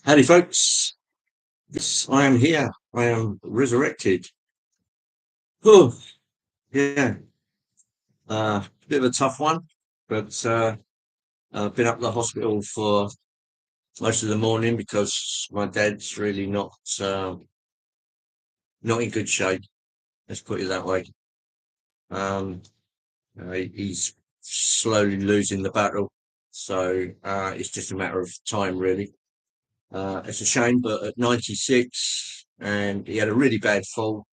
Howdy, folks. Yes, I am here. I am resurrected. Oh, yeah. Bit of a tough one, but I've been up to the hospital for most of the morning because my dad's really not in good shape. Let's put it that way. Um, he's slowly losing the battle, so it's just a matter of time, really. It's a shame, but at 96, and he had a really bad fall.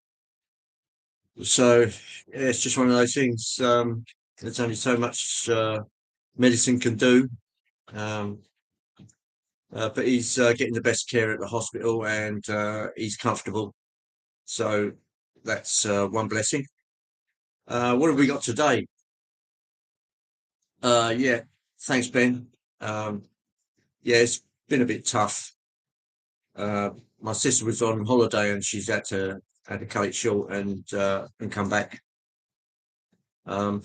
So yeah, it's just one of those things. There's only so much medicine can do, um, but he's getting the best care at the hospital, and he's comfortable. So that's one blessing. What have we got today? Yeah, thanks, Ben. Um, yeah, it's been a bit tough. Uh, my sister was on holiday, and she's had to cut it short and come back. Um,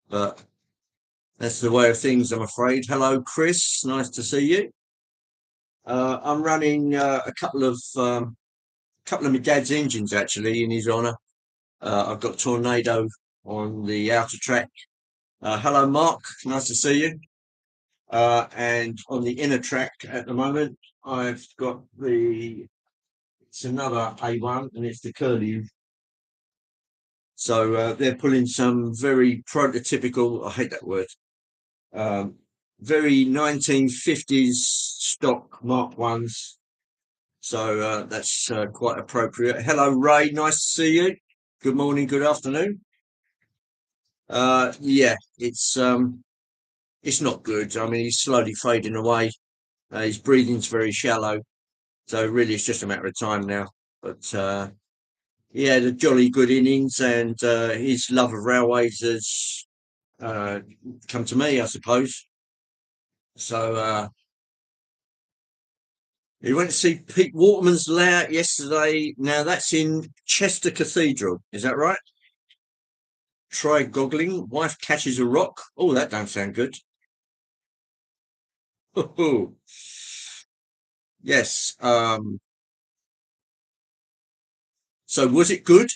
but that's the way of things, I'm afraid. Hello, Chris. Nice to see you. I'm running a couple of my dad's engines actually in his honour. I've got Tornado on the outer track. Hello, Mark. Nice to see you. And on the inner track at the moment, I've got it's another A1 and it's the Curlew. So they're pulling some very prototypical, I hate that word, um, very 1950s stock Mark 1s. So that's quite appropriate. Hello, Ray. Nice to see you. Good morning, good afternoon. Yeah, it's not good. I mean, he's slowly fading away. His breathing's very shallow, so really, it's just a matter of time now. But he had a jolly good innings, and his love of railways has uh, come to me, I suppose. So he went to see Pete Waterman's layout yesterday. Now that's in Chester Cathedral. Is that right? Try goggling. Wife catches a rock. Oh, that don't sound good. Yes. So was it good?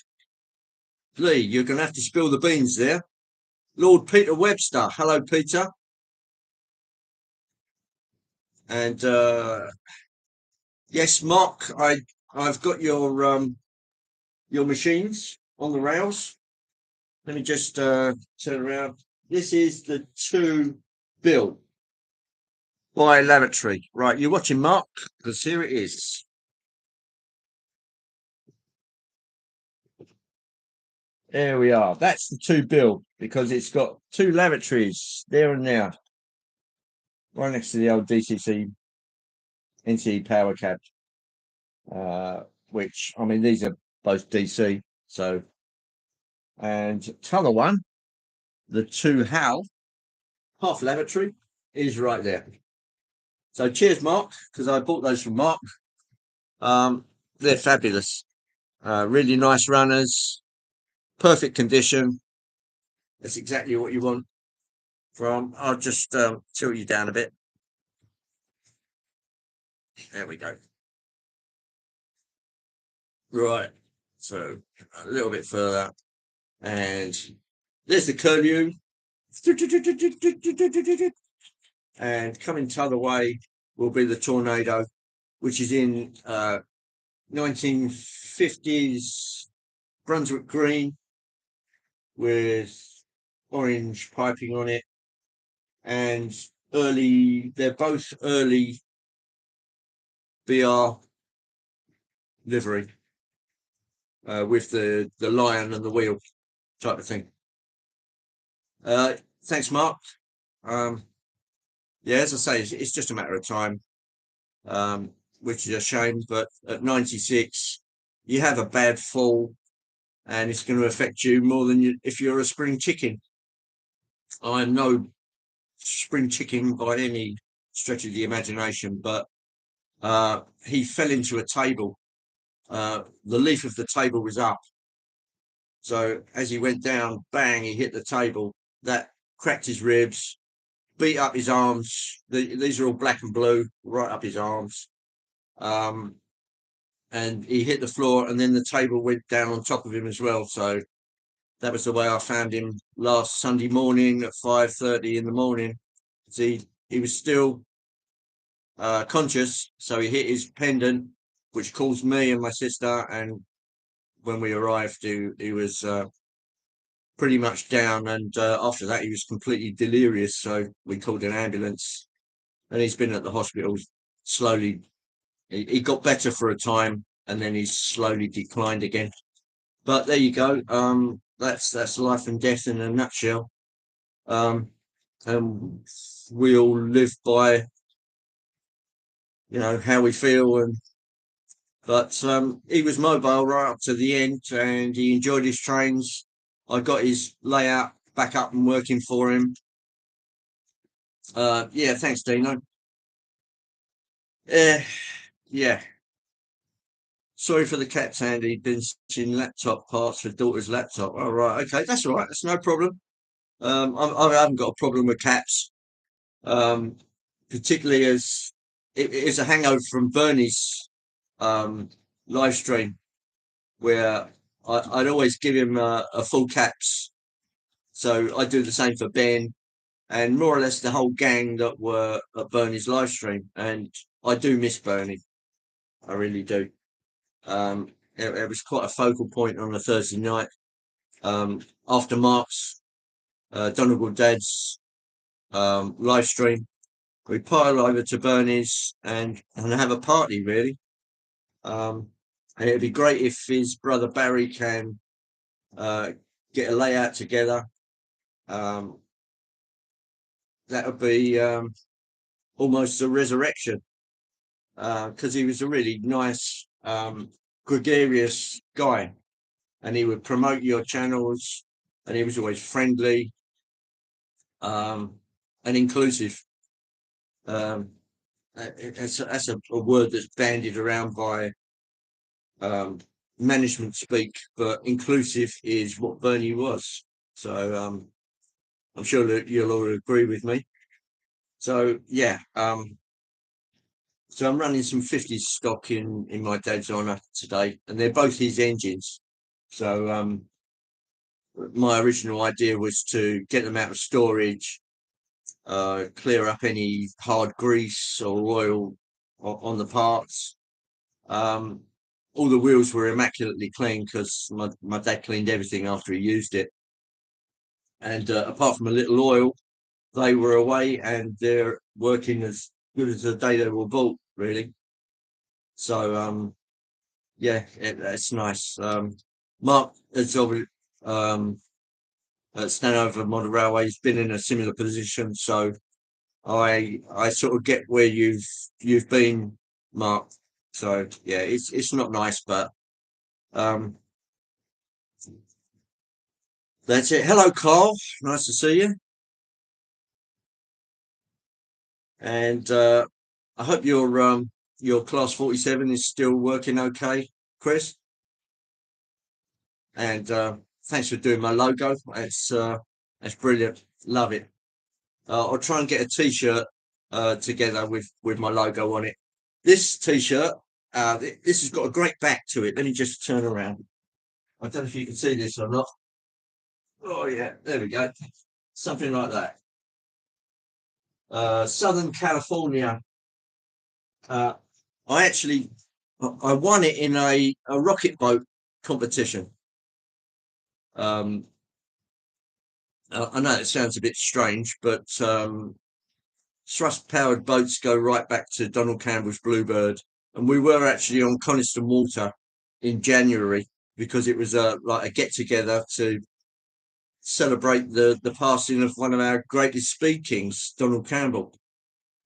Lee, you're going to have to spill the beans there. Lord Peter Webster. Hello, Peter. And yes, Mark, I've got your machines on the rails. Let me just turn around. This is the 2 bill by lavatory. Right, you're watching, Mark, because here it is. There we are. That's the 2 bill because it's got 2 lavatories there and there, right next to the old DCC NC power cab. Which I mean, these are both DC. So, and t'other one, the 2 HAL half lavatory is right there. So cheers, Mark, because I bought those from Mark. They're fabulous. Really nice runners, perfect condition. That's exactly what you want from. I'll just tilt you down a bit. There we go. Right. So a little bit further. And there's the Curlew. And coming t'other way will be the Tornado, which is in 1950s Brunswick green with orange piping on it. And they're both early BR livery with the lion and the wheel type of thing. Thanks, Mark. Yeah, as I say, it's just a matter of time, which is a shame. But at 96, you have a bad fall, and it's going to affect you more than if you're a spring chicken. I'm no spring chicken by any stretch of the imagination, but he fell into a table. The leaf of the table was up. So as he went down, bang, he hit the table. That cracked his ribs, beat up his arms. These are all black and blue, right up his arms. um, and he hit the floor, and then the table went down on top of him as well. So that was the way I found him last Sunday morning at 5:30 in the morning. He was still conscious, so he hit his pendant, which caused me and my sister. And when we arrived, he was pretty much down, and after that, he was completely delirious. So we called an ambulance, and he's been at the hospital slowly. He got better for a time, and then he's slowly declined again. But there you go. That's life and death in a nutshell. Um, and we all live by how we feel, and but he was mobile right up to the end, and he enjoyed his trains. I got his layout back up and working for him. Yeah, thanks, Dino. Uh, yeah, sorry for the cat, Andy. Been searching laptop parts for daughter's laptop. All right, okay, that's all right. That's no problem. I haven't got a problem with cats, um, particularly as it's a hangover from Bernie's um, live stream where I'd always give him a full caps. So I do the same for Ben and more or less the whole gang that were at Bernie's live stream. And I do miss Bernie. I really do. It was quite a focal point on a Thursday night after Mark's Donegal Dad's live stream. We pile over to Bernie's and have a party, really. And it'd be great if his brother Barry can uh, get a layout together. Um, that would be almost a resurrection because he was a really nice, gregarious guy, and he would promote your channels, and he was always friendly um, and inclusive. Um, that's a word that's bandied around by um, management speak, but inclusive is what Bernie was. So I'm sure that you'll all agree with me. So yeah, so I'm running some 50s stock in my dad's honour today, and they're both his engines. So my original idea was to get them out of storage, clear up any hard grease or oil on the parts. Um, all the wheels were immaculately clean because my dad cleaned everything after he used it. And apart from a little oil, they were away and they're working as good as the day they were bought, really. So yeah, it's nice. Mark has obviously at Stanhover Model Railway has been in a similar position, so I sort of get where you've been, Mark. So yeah, it's not nice, but um, that's it. Hello, Carl. Nice to see you, and I hope your class 47 is still working okay, Chris. And thanks for doing my logo. That's brilliant. Love it. I'll try and get a T-shirt together with my logo on it. This T-shirt, this has got a great back to it. Let me just turn around. I don't know if you can see this or not. Oh yeah, there we go. Something like that. Southern California. Uh, I actually I won it in a rocket boat competition. Um, I know it sounds a bit strange, but thrust powered boats go right back to Donald Campbell's Bluebird. And we were actually on Coniston Water in January because it was like a get together to celebrate the passing of one of our greatest speed kings, Donald Campbell.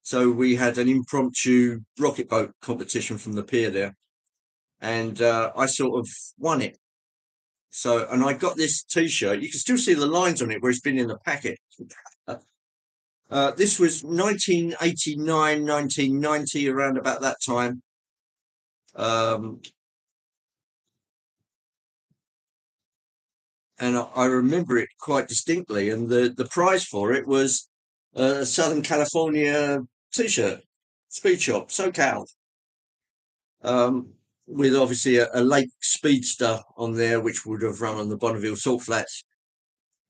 So we had an impromptu rocket boat competition from the pier there, and I sort of won it. So, and I got this T-shirt. You can still see the lines on it where it's been in the packet. This was 1989, 1990, around about that time. Um, and I remember it quite distinctly. And the prize for it was a Southern California T-shirt, Speed Shop, SoCal. with obviously a lake speedster on there, which would have run on the Bonneville salt flats,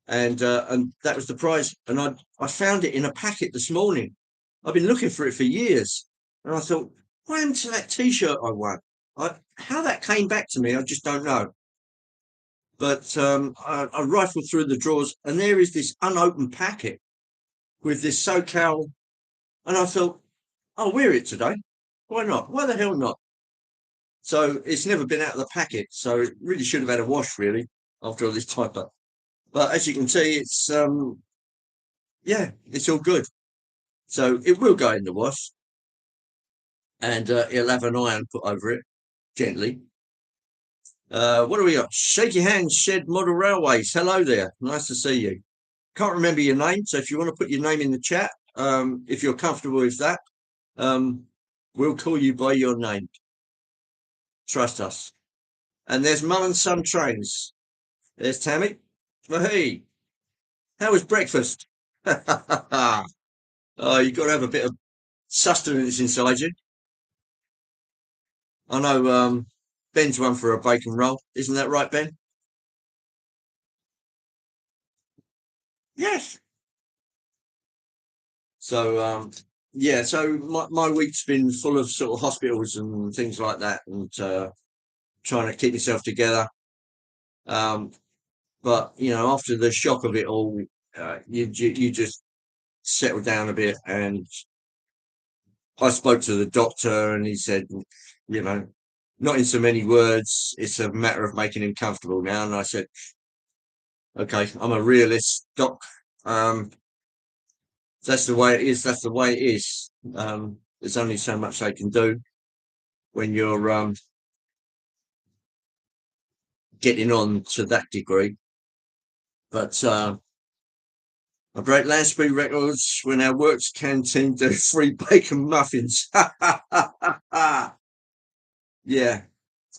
and that was the prize. And I found it in a packet this morning. I've been looking for it for years, and I thought, what happened to that T-shirt I won? How that came back to me, I just don't know. But I rifled through the drawers, and there is this unopened packet with this SoCal, and I thought, I'll wear it today. Why not? Why the hell not? So it's never been out of the packet. So it really should have had a wash, really, after all this type up. But as you can see, it's yeah, it's all good. So it will go in the wash, and it'll have an iron put over it gently. What do we got? Shake your hands, Shed Model Railways. Hello there. Nice to see you. Can't remember your name, so if you want to put your name in the chat, if you're comfortable with that, we'll call you by your name. Trust us. And there's Mum and Son Trains. There's Tammy. Well, hey, how was breakfast? Oh, you've got to have a bit of sustenance inside you. I know Ben's one for a bacon roll. Isn't that right, Ben? Yes. So yeah, so my week's been full of sort of hospitals and things like that, and trying to keep myself together. But you know, after the shock of it all, you just settle down a bit. And I spoke to the doctor, and he said, you know, not in so many words, it's a matter of making him comfortable now. And I said, okay, I'm a realist, doc. That's the way it is. That's the way it is. There's only so much they can do when you're getting on to that degree. But I break land speed records when our works canteen do free bacon muffins. Yeah.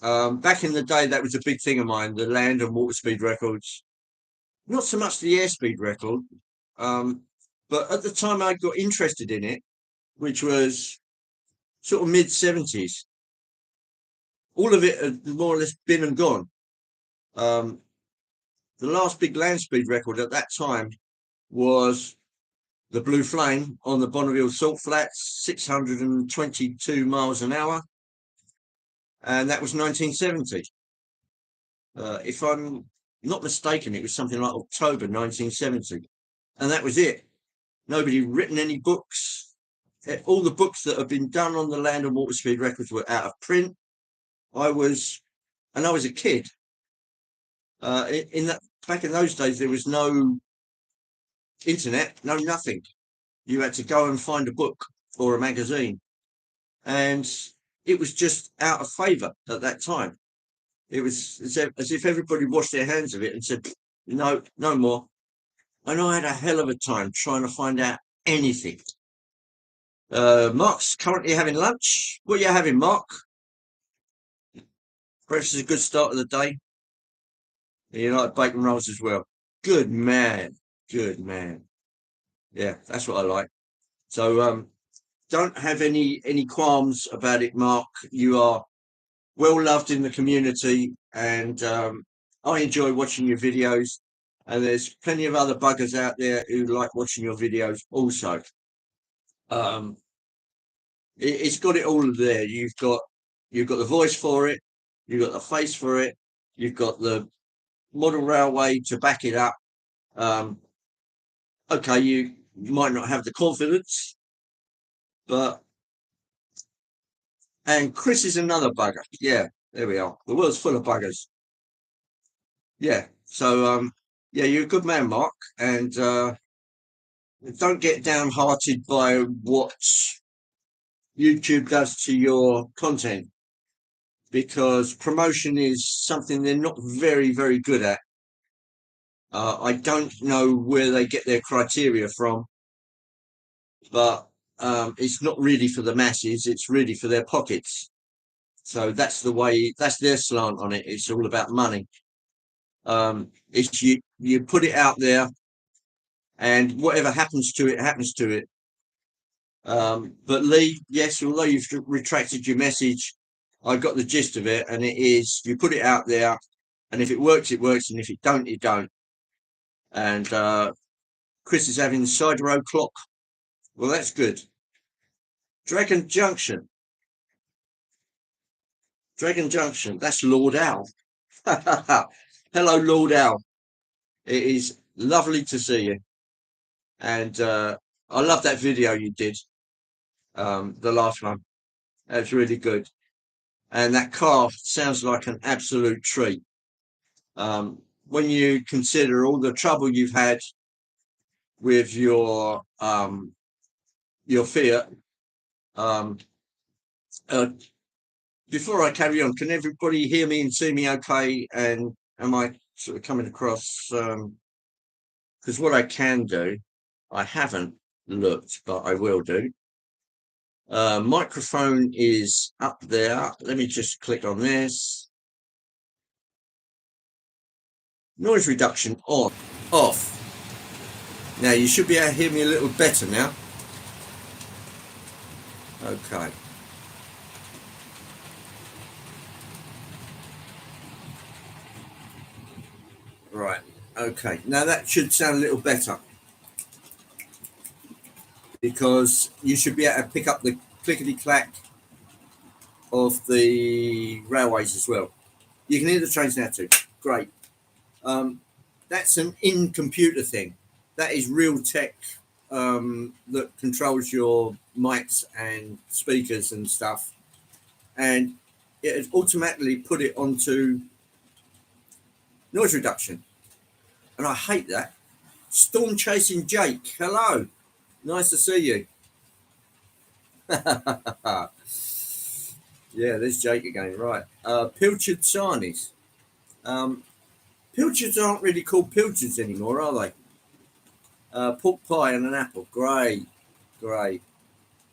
Back in the day, that was a big thing of mine, the land and water speed records. Not so much the airspeed record, but at the time I got interested in it, which was sort of mid-70s, all of it had more or less been and gone. The last big land speed record at that time was the Blue Flame on the Bonneville Salt Flats, 622 miles an hour, and that was 1970. If I'm not mistaken, it was something like October 1970, and that was it. Nobody written any books. All the books that have been done on the land and water speed records were out of print. I was a kid. In that back in those days, there was no internet, no nothing. You had to go and find a book or a magazine, and it was just out of favour at that time. It was as if everybody washed their hands of it and said, no, no more. And I had a hell of a time trying to find out anything. Mark's currently having lunch. What are you having, Mark? Breakfast is a good start of the day. You like bacon rolls as well. Good man. Good man. Yeah, that's what I like. So don't have any qualms about it, Mark. You are well loved in the community, and I enjoy watching your videos. And there's plenty of other buggers out there who like watching your videos also. Um, it's got it all there. You've got the voice for it, you've got the face for it, you've got the model railway to back it up. Okay, you might not have the confidence, but and Chris is another bugger. Yeah, there we are. The world's full of buggers. Yeah. So yeah, you're a good man, Mark, and don't get downhearted by what YouTube does to your content, because promotion is something they're not very, very good at. I don't know where they get their criteria from, but it's not really for the masses, it's really for their pockets. So that's the way, that's their slant on it. It's all about money. It's you put it out there, and whatever happens to it, happens to it. But Lee, yes, although you've retracted your message, I got the gist of it, and it is you put it out there, and if it works, it works, and if it don't, it don't. And Chris is having cider o'clock. Well, that's good. Dragon Junction. Dragon Junction. That's Lord Al. Hello, Lord Al. It is lovely to see you. And I love that video you did, the last one. That's really good. And that car sounds like an absolute treat. When you consider all the trouble you've had with your Fiat, um, uh, before I carry on, can everybody hear me and see me okay? And am I sort of coming across? Because what I can do, I haven't looked, but I will do. Microphone is up there. Let me just click on this. Noise reduction on, off. Now you should be able to hear me a little better now. Okay. Right. Okay. Now that should sound a little better, because you should be able to pick up the clickety clack of the railways as well. You can hear the trains now too. Great. That's an in-computer thing. That is real tech that controls your mics and speakers and stuff. And it has automatically put it onto noise reduction. And I hate that. Storm Chasing Jake, hello. Nice to see you. Yeah, there's Jake again, right. Pilchard sarnies. Pilchards aren't really called pilchards anymore, are they? Pork pie and an apple, great, great.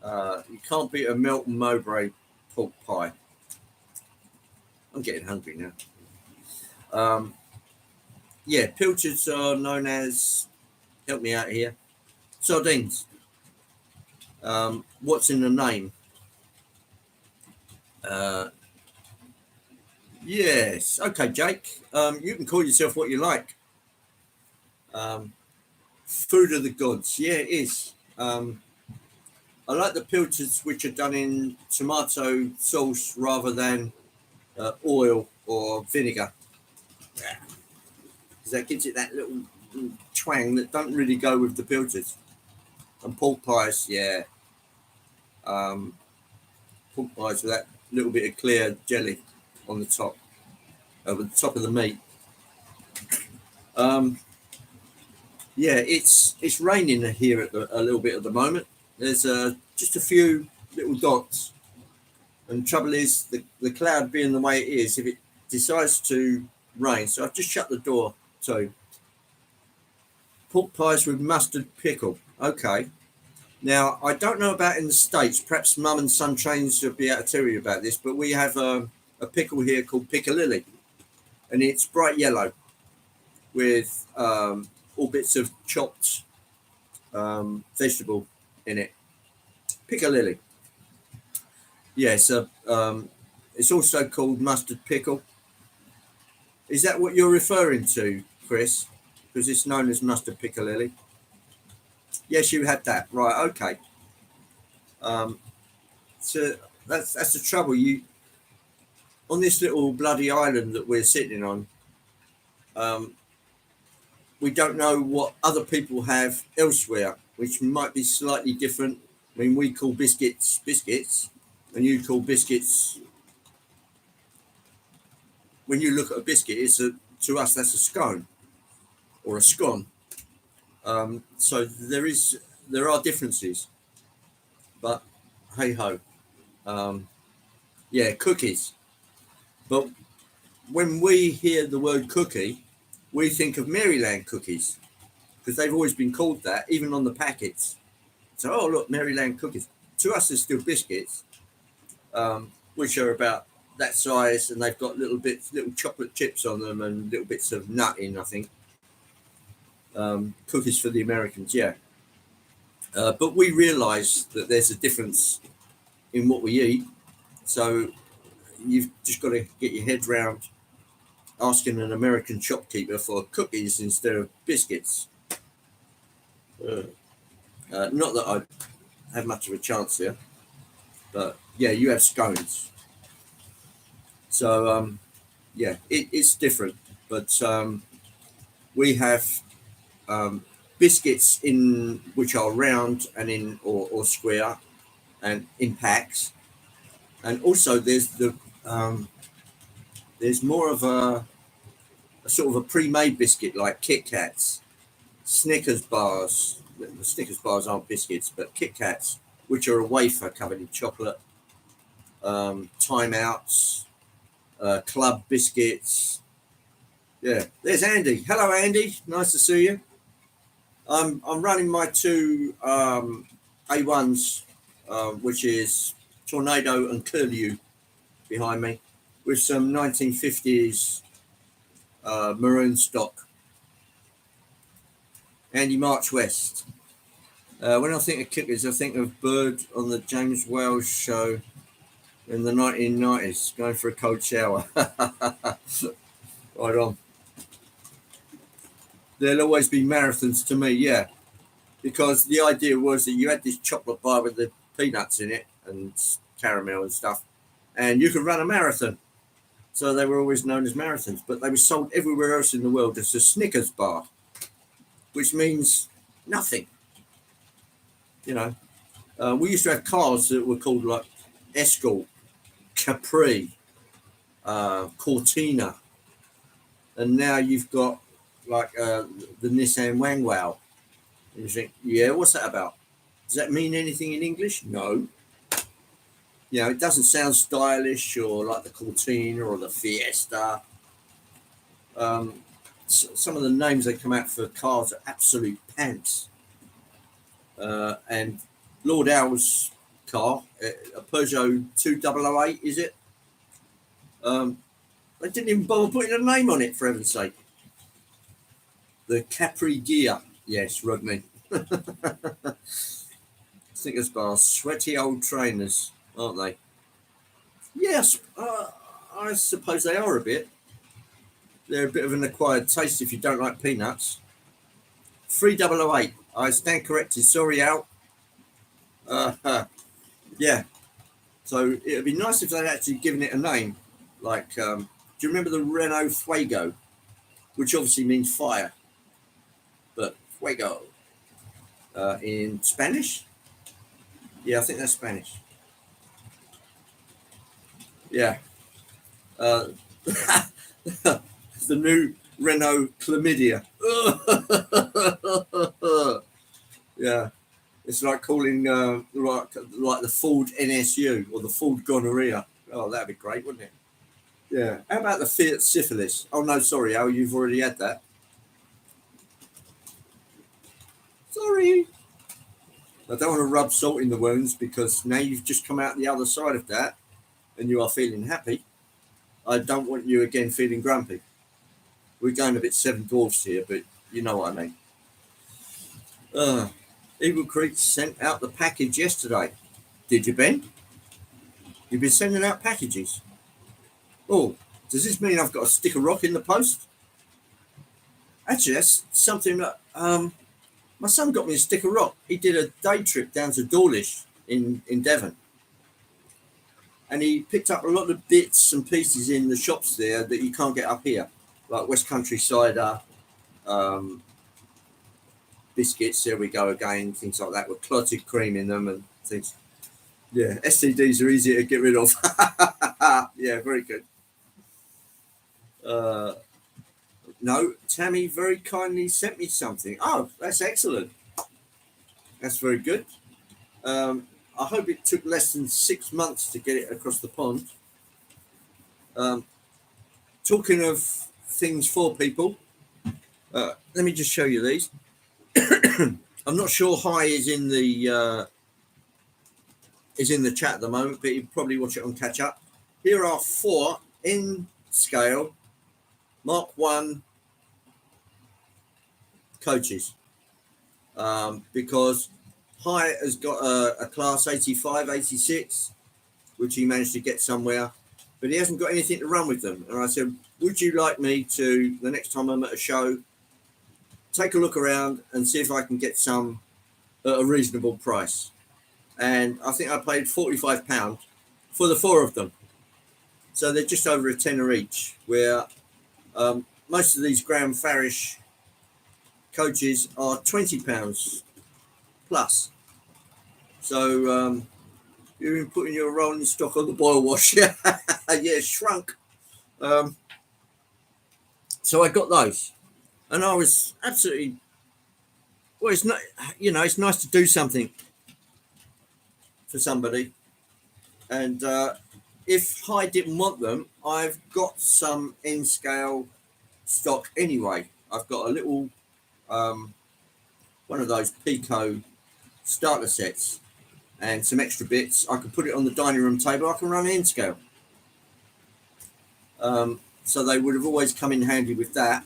You can't beat a Melton Mowbray pork pie. I'm getting hungry now. Yeah, pilchards are known as, help me out here, sardines. What's in the name? Yes. Okay, Jake. You can call yourself what you like. Food of the gods. Yeah, it is. I like the pilchards which are done in tomato sauce rather than oil or vinegar. Yeah. Because that gives it that little twang that don't really go with the pilchards. And pork pies, yeah. Pork pies with that little bit of clear jelly on the top, over the top of the meat. Yeah, it's raining here a little bit at the moment. There's just a few little dots, and the trouble is the cloud being the way it is, if it decides to rain. So I've just shut the door. So pork pies with mustard pickle. Okay. Now I don't know about in the States. Perhaps Mum and Son Trains will be able to tell you about this, but we have a pickle here called piccalilli, and it's bright yellow with all bits of chopped vegetable in it. Piccalilli. Yeah, so it's also called mustard pickle. Is that what you're referring to, Chris? Because it's known as mustard piccalilli. Yes, you had that. Right, okay. So that's the trouble. You on this little bloody island that we're sitting on, we don't know what other people have elsewhere, which might be slightly different. I mean, we call biscuits biscuits, and you call biscuits. When you look at a biscuit, to us that's a scone or a scone. So there are differences, but hey ho, yeah, cookies. But when we hear the word cookie, we think of Maryland cookies because they've always been called that, even on the packets. So, oh look, Maryland cookies. To us, they're still biscuits, which are about that size, and they've got little chocolate chips on them, and little bits of nut in, I think. Cookies for the Americans, yeah. But we realise that there's a difference in what we eat. So, you've just got to get your head round asking an American shopkeeper for cookies instead of biscuits. Not that I have much of a chance here, but yeah, you have scones. So yeah, it's different, but we have biscuits in which are round and in or square and in packs, and also there's more of a sort of a pre-made biscuit like Kit Kats, Snickers bars. The Snickers bars aren't biscuits, but Kit Kats, which are a wafer covered in chocolate. Time outs, club biscuits. Yeah, there's Andy. Hello, Andy. Nice to see you. I'm running my two A1s, which is Tornado and Curlew behind me, with some 1950s maroon stock. Andy March West. When I think of kickers, I think of Bird on the James Wales show in the 1990s, going for a cold shower. Right on. There'll always be marathons to me, yeah, because the idea was that you had this chocolate bar with the peanuts in it and caramel and stuff, and you could run a marathon. So they were always known as marathons, but they were sold everywhere else in the world as a Snickers bar, which means nothing. You know, we used to have cars that were called like Escort, Capri, Cortina, and now you've got like the Nissan Wangwao. And you think, yeah, what's that about? Does that mean anything in English? No. You know, it doesn't sound stylish or like the Cortina or the Fiesta. Some of the names that come out for cars are absolute pants. And Lord Howe's car, a Peugeot 2008, is it? They didn't even bother putting a name on it, for heaven's sake. The Capri Gear. Yes, Rodney. Snickers bars, sweaty old trainers, aren't they? Yes, I suppose they are a bit. They're a bit of an acquired taste if you don't like peanuts. 3008. I stand corrected. Sorry, Al. Yeah. So it'd be nice if they'd actually given it a name. Like, do you remember the Renault Fuego, which obviously means fire, but Fuego in Spanish? Yeah, I think that's Spanish. Yeah. The new Renault Chlamydia. Yeah. It's like calling like the Ford NSU or the Ford Gonorrhea. Oh, that'd be great, wouldn't it? Yeah. How about the Fiat Syphilis? Oh, no, sorry, Al, you've already had that. Sorry. I don't want to rub salt in the wounds because now you've just come out the other side of that and you are feeling happy. I don't want you again feeling grumpy. We're going a bit Seven Dwarfs here, but you know what I mean. Eagle Creek sent out the package yesterday. Did you, Ben? You've been sending out packages. Oh, does this mean I've got to stick a rock in the post? Actually, that's something that my son got me a stick of rock. He did a day trip down to Dawlish in Devon. And he picked up a lot of bits and pieces in the shops there that you can't get up here. Like West Country cider, biscuits, there we go again, things like that with clotted cream in them and things. Yeah, STDs are easy to get rid of. Yeah, very good. No, Tammy very kindly sent me something. Oh, that's excellent. That's very good. I hope it took less than 6 months to get it across the pond. Talking of things for people, let me just show you these. I'm not sure Hi is in the chat at the moment, but you probably watch it on catch up. Here are 4 in scale Mark 1 coaches, because Hi has got a class 85, 86, which he managed to get somewhere, but he hasn't got anything to run with them. And I said, would you like me to, the next time I'm at a show, take a look around and see if I can get some at a reasonable price? And I think I paid £45 for the 4 of them. So they're just over a tenner each, where most of these Graham Farish coaches are £20 plus. So you've been putting your rolling stock on the boil wash. Yeah, shrunk. So I got those, and I was absolutely, well, it's not, it's nice to do something for somebody. And if High didn't want them, I've got some N scale stock anyway. I've got a little one of those Pico starter sets and some extra bits. I can put it on the dining room table. I can run N scale. So they would have always come in handy with that.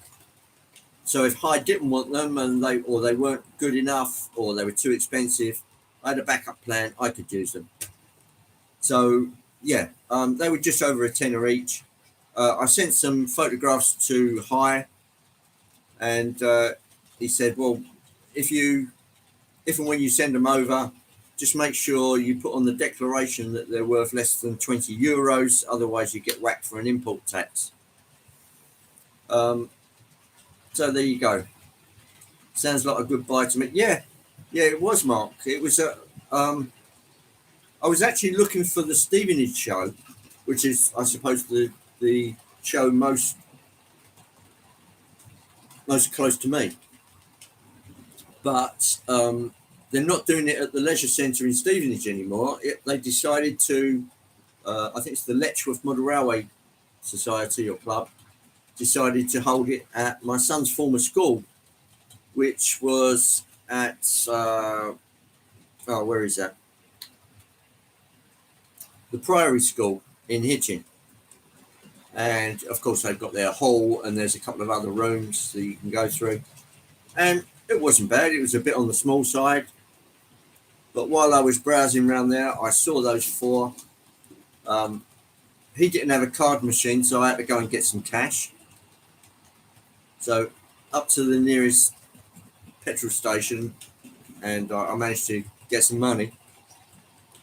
So if High didn't want them and they weren't good enough or they were too expensive, I had a backup plan. I could use them. So yeah, they were just over a tenner each. I sent some photographs to High, and he said, well, if and when you send them over, just make sure you put on the declaration that they're worth less than €20, otherwise you get whacked for an import tax. So there you go. Sounds like a good buy to me. Yeah, it was, Mark. It was I was actually looking for the Stevenage show, which is, I suppose, the show most close to me. But they're not doing it at the Leisure Centre in Stevenage anymore. They decided to, I think it's the Letchworth Model Railway Society or Club, decided to hold it at my son's former school, which was at, where is that? The Priory School in Hitchin. And of course they've got their hall and there's a couple of other rooms that you can go through. And it wasn't bad. It was a bit on the small side. But while I was browsing around there, I saw those 4. He didn't have a card machine, so I had to go and get some cash. So up to the nearest petrol station, and I managed to get some money,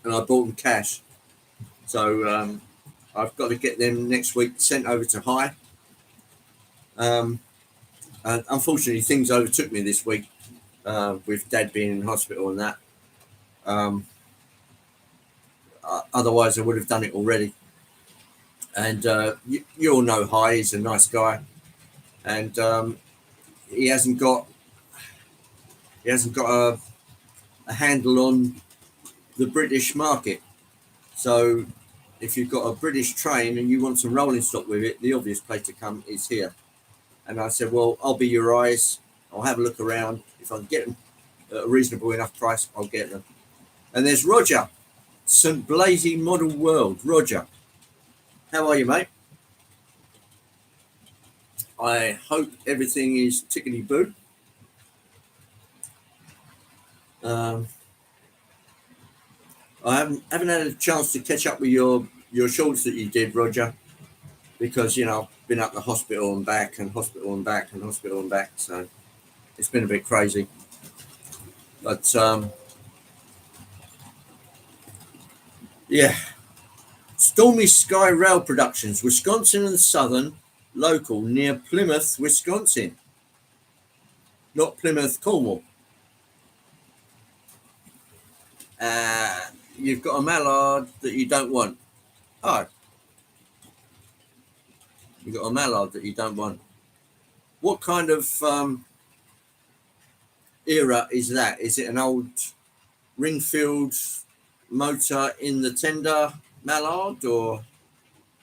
and I bought them cash. So I've got to get them next week sent over to High. And unfortunately, things overtook me this week with Dad being in hospital and that. Otherwise, I would have done it already. And you all know High. He's a nice guy, and he hasn't got a handle on the British market. So if you've got a British train and you want some rolling stock with it, the obvious place to come is here. And I said, well, I'll be your eyes. I'll have a look around. If I can get them at a reasonable enough price, I'll get them. And there's Roger, St. Blazy Model World. Roger, how are you, mate? I hope everything is tickety-boo. I haven't had a chance to catch up with your shorts that you did, Roger, because I've been up the hospital and back and hospital and back and hospital and back, so it's been a bit crazy. But yeah, Stormy Sky Rail Productions, Wisconsin and Southern, local near Plymouth, Wisconsin, not Plymouth, Cornwall. You've got a mallard that you don't want. Oh, you've got a mallard that you don't want. What kind of era is that? Is it an old Ringfield motor in the tender mallard, or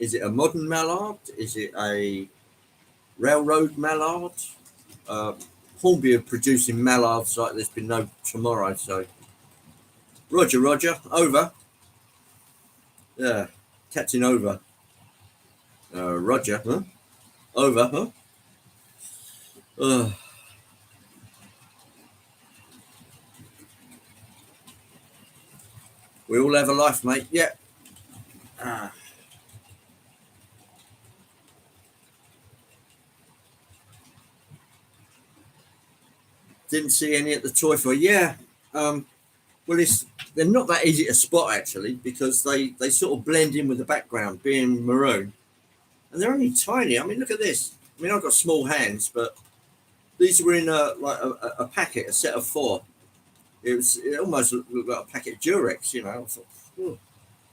is it a modern mallard? Is it a railroad mallard? Hornby are producing mallards like there's been no tomorrow. So Roger, over. Yeah, Captain Over. Roger, huh? Over, huh? We all have a life, mate. Yeah. Didn't see any at the toy fair. Yeah. Well, they're not that easy to spot actually because they sort of blend in with the background, being maroon, and they're only tiny. I mean, look at this. I mean, I've got small hands, but these were in a packet, a set of 4. It almost looked like a packet of Durex, you know. I thought, oh,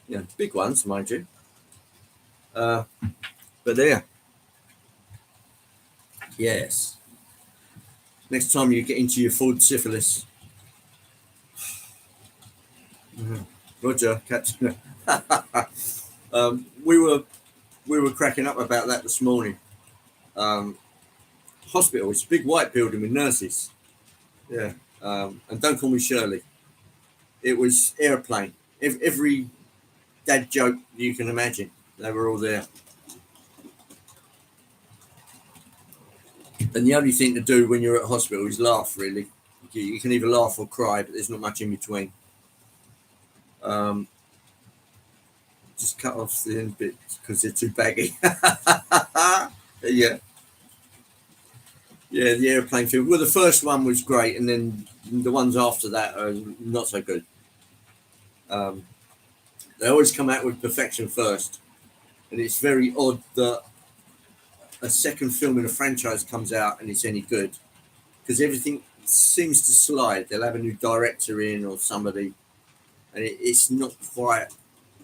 you know, big ones, mind you. But there, yes. Next time you get into your Ford syphilis, Roger, catch. We were cracking up about that this morning. Um, Hospital, it's a big white building with nurses. Yeah, and don't call me Shirley. It was airplane. Every dad joke you can imagine, they were all there. And the only thing to do when you're at hospital is laugh. Really, you can either laugh or cry, but there's not much in between. Um, just cut off the end bit because they're too baggy. Yeah, yeah. The airplane film. Well, the first one was great, and then the ones after that are not so good. Um, they always come out with perfection first, and it's very odd that a second film in a franchise comes out and it's any good because everything seems to slide. They'll have a new director in or somebody, and it's not quite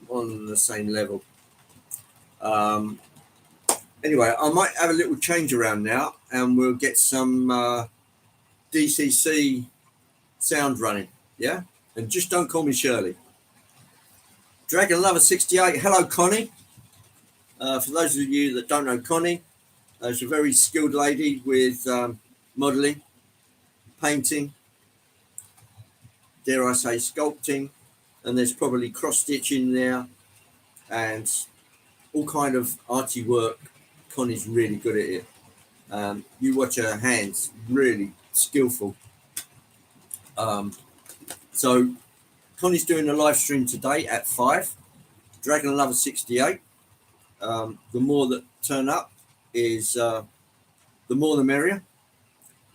on the same level. Um, anyway, I might have a little change around now, and we'll get some DCC sound running. Yeah, and just don't call me Shirley. Dragon Lover 68. Hello, Connie. For those of you that don't know Connie, she's a very skilled lady with modelling, painting, dare I say, sculpting, and there's probably cross stitching there and all kind of arty work. Connie's really good at it. You watch her hands, really skillful. So Connie's doing a live stream today at 5. Dragon Lover 68. The more that turn up is the more the merrier.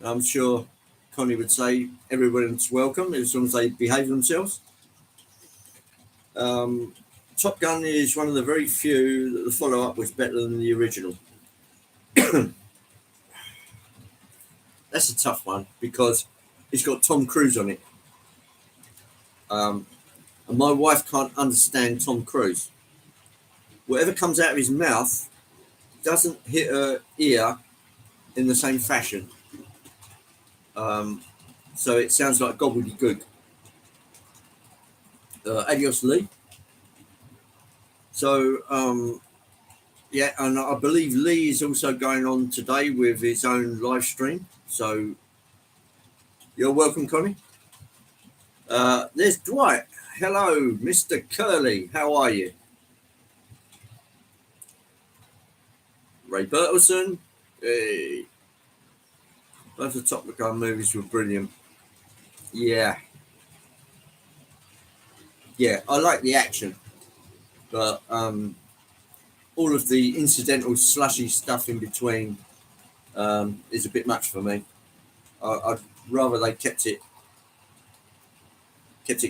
I'm sure Connie would say everyone's welcome as long as they behave themselves. Top Gun is one of the very few that the follow-up was better than the original. That's a tough one because it's got Tom Cruise on it. And my wife can't understand Tom Cruise. Whatever comes out of his mouth doesn't hit her ear in the same fashion. So it sounds like gobbledygook. Adios, Lee. So, yeah, and I believe Lee is also going on today with his own live stream. So you're welcome, Connie. There's Dwight. Hello, Mr. Curley. How are you? Ray Bertelson. Hey. Both the Top Gun movies were brilliant. Yeah. Yeah, I like the action. But all of the incidental slushy stuff in between is a bit much for me. I'd rather they kept it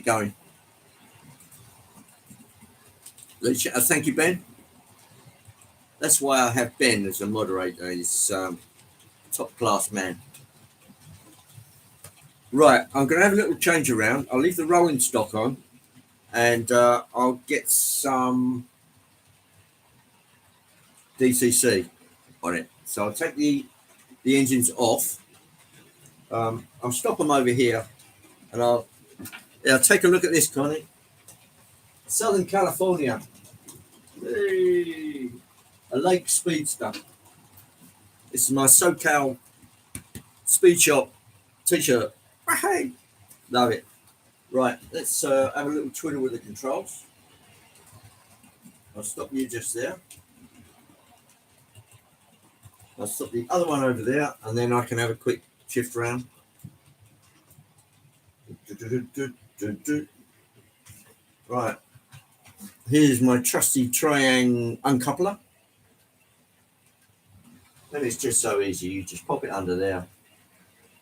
going. Thank you, Ben. That's why I have Ben as a moderator. He's top class man. Right, I'm going to have a little change around. I'll leave the rolling stock on, and I'll get some DCC on it. So I'll take the engines off. I'll stop them over here, and I'll take a look at this, Connie. Southern California. Hey, a Lake Speedster. This is my SoCal Speed Shop t-shirt. Hey, love it. Right, let's have a little twiddle with the controls. I'll stop you just there. I'll stop the other one over there, and then I can have a quick shift around. Right, here's my trusty triangle uncoupler. And it's just so easy. You just pop it under there,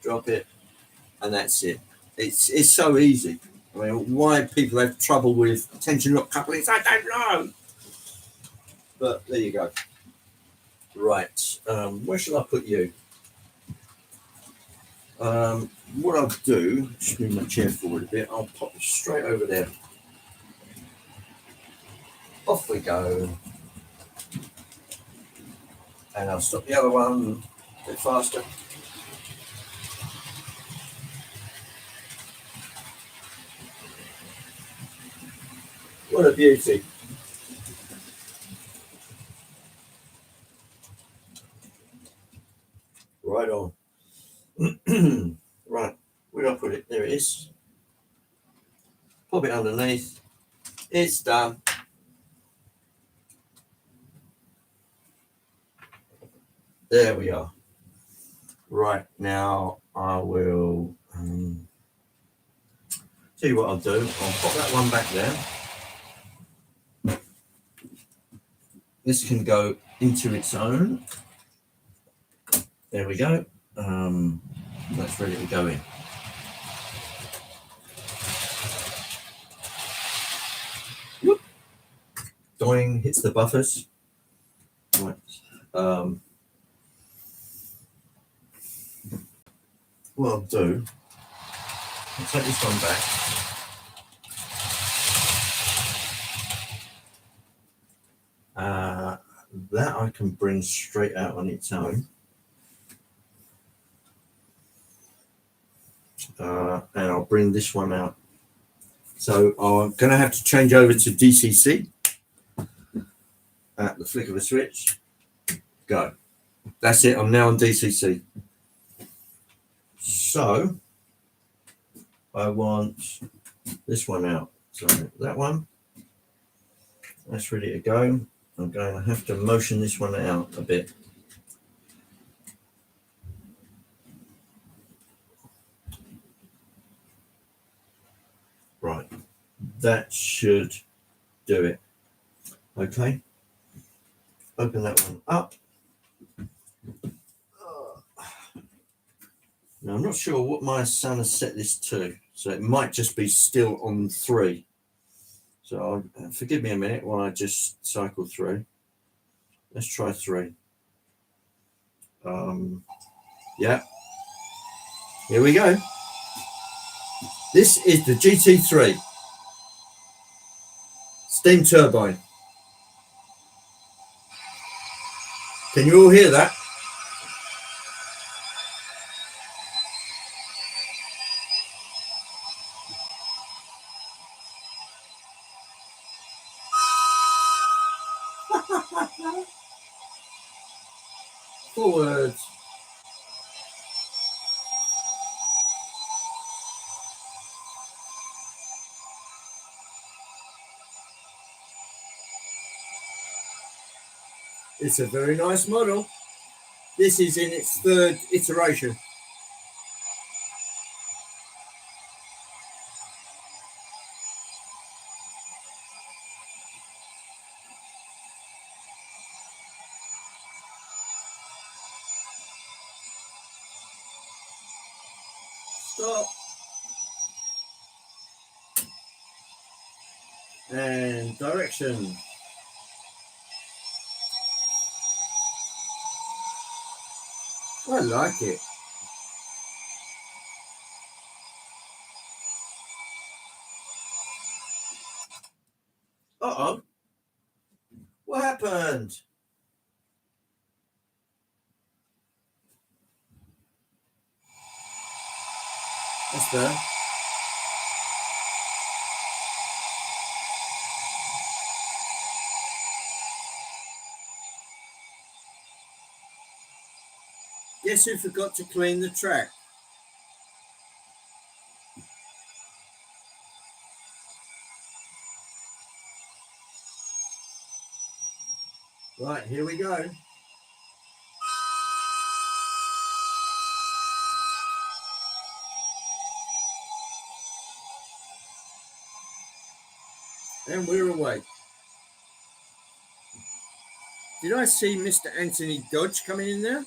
drop it, and that's it. It's so easy. I mean, why people have trouble with tension lock couplings, I don't know. But there you go. Right, where shall I put you? What I'll do, just move my chair forward a bit, I'll pop it straight over there. Off we go. And I'll stop the other one a bit faster. What a beauty. Right on. Right, where did I put it? There it is. Pop it underneath. It's done. There we are. Right, now I will tell you what I'll do. I'll pop that one back there. This can go into its own. There we go. That's ready to go in. Whoop. Doing hits the buffers. Right. What I'll do, I'll take this one back. That I can bring straight out on its own. And I'll bring this one out. So I'm going to have to change over to DCC at the flick of a switch. Go. That's it. I'm now on DCC. So I want this one out. So that one, that's ready to go. I'm going to have to motion this one out a bit. Right, that should do it. Okay, open that one up. Now I'm not sure what my son has set this to, so it might just be still on 3. So forgive me a minute while I just cycle through. Let's try 3. Yeah, here we go. This is the GT3 steam turbine. Can you all hear that? Forward. It's a very nice model. This is in its 3rd iteration. Stop. And direction. I like it. Uh-oh. What happened? That's better. Guess who forgot to clean the track? Right, here we go. And we're away. Did I see Mr. Anthony Dodge coming in there?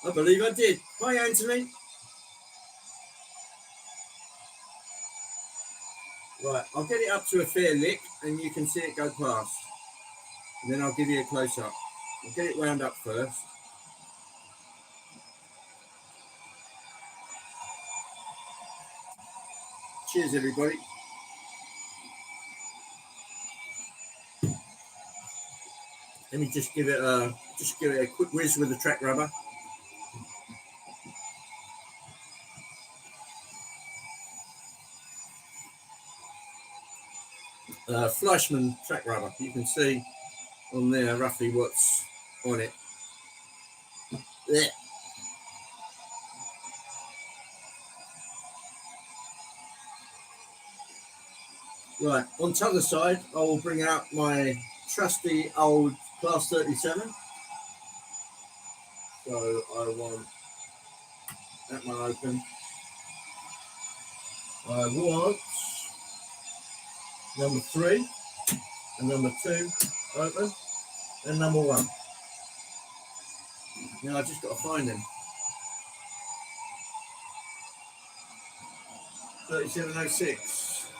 I believe I did. Hi, Anthony. Right, I'll get it up to a fair lick and you can see it go past. And then I'll give you a close up. I'll get it wound up first. Cheers, everybody. Let me just give it a quick whiz with the track rubber. Fleischmann track rubber. You can see on there roughly what's on it. There. Right, on the other side, I will bring out my trusty old Class 37. So I want that one open. I want number 3 and number 2 open, and number 1. Now I just got to find them. 3706.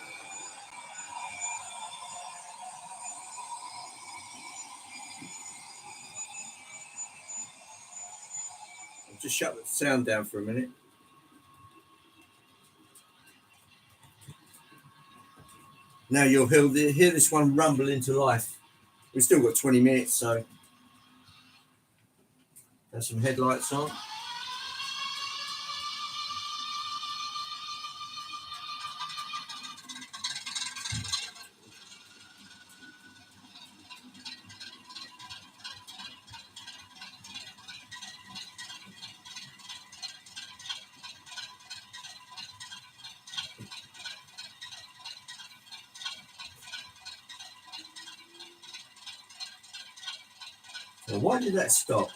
I'll just shut the sound down for a minute. Now you'll hear this one rumble into life. We've still got 20 minutes, so there's some headlights on. Now, why did that stop?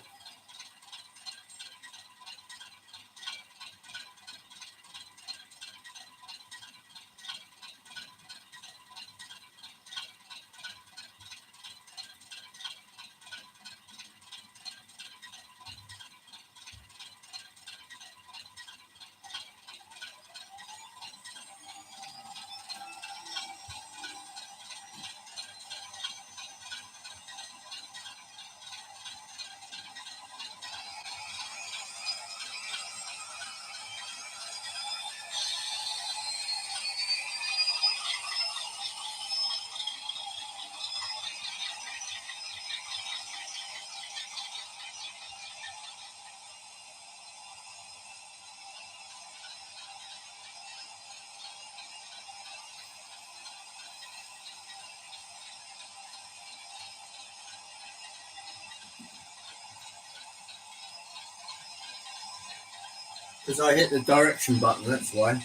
Because I hit the direction button, that's why.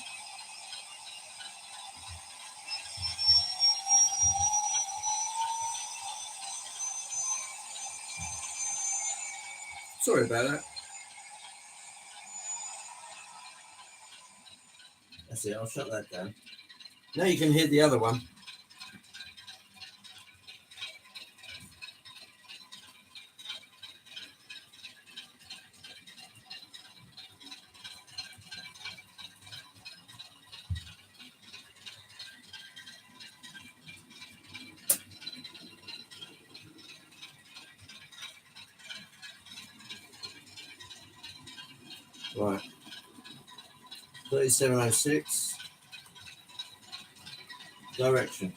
Sorry about that. That's it, I'll shut that down. Now you can hear the other one. Right. 3706. Direction.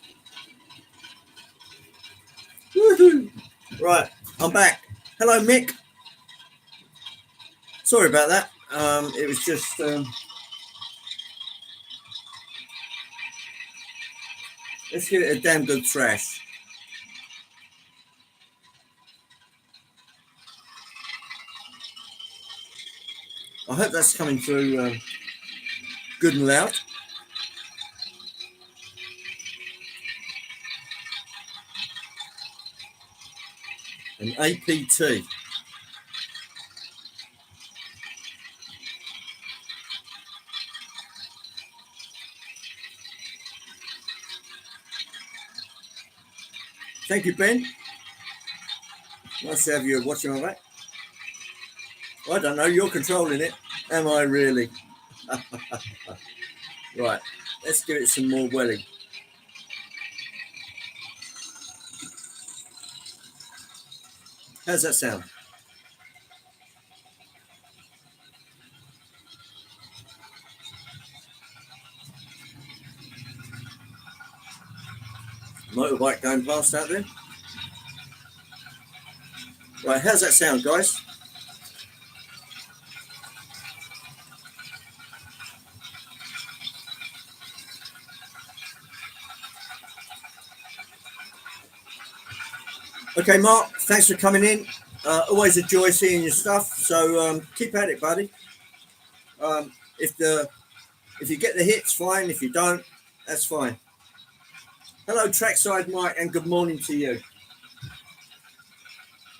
Woohoo! Right, I'm back. Hello, Mick. Sorry about that. It was just let's give it a damn good thrash. I hope that's coming through good and loud. An APT. Thank you, Ben. Nice to have you watching all that. I don't know, you're controlling it. Am I really? Right, let's give it some more welling. How's that sound? Motorbike going past out there. Right, how's that sound, guys? Okay, Mark, thanks for coming in. Always a joy seeing your stuff. So keep at it, buddy. Um, if you get the hits, fine. If you don't, that's fine. Hello, Trackside Mike, and good morning to you.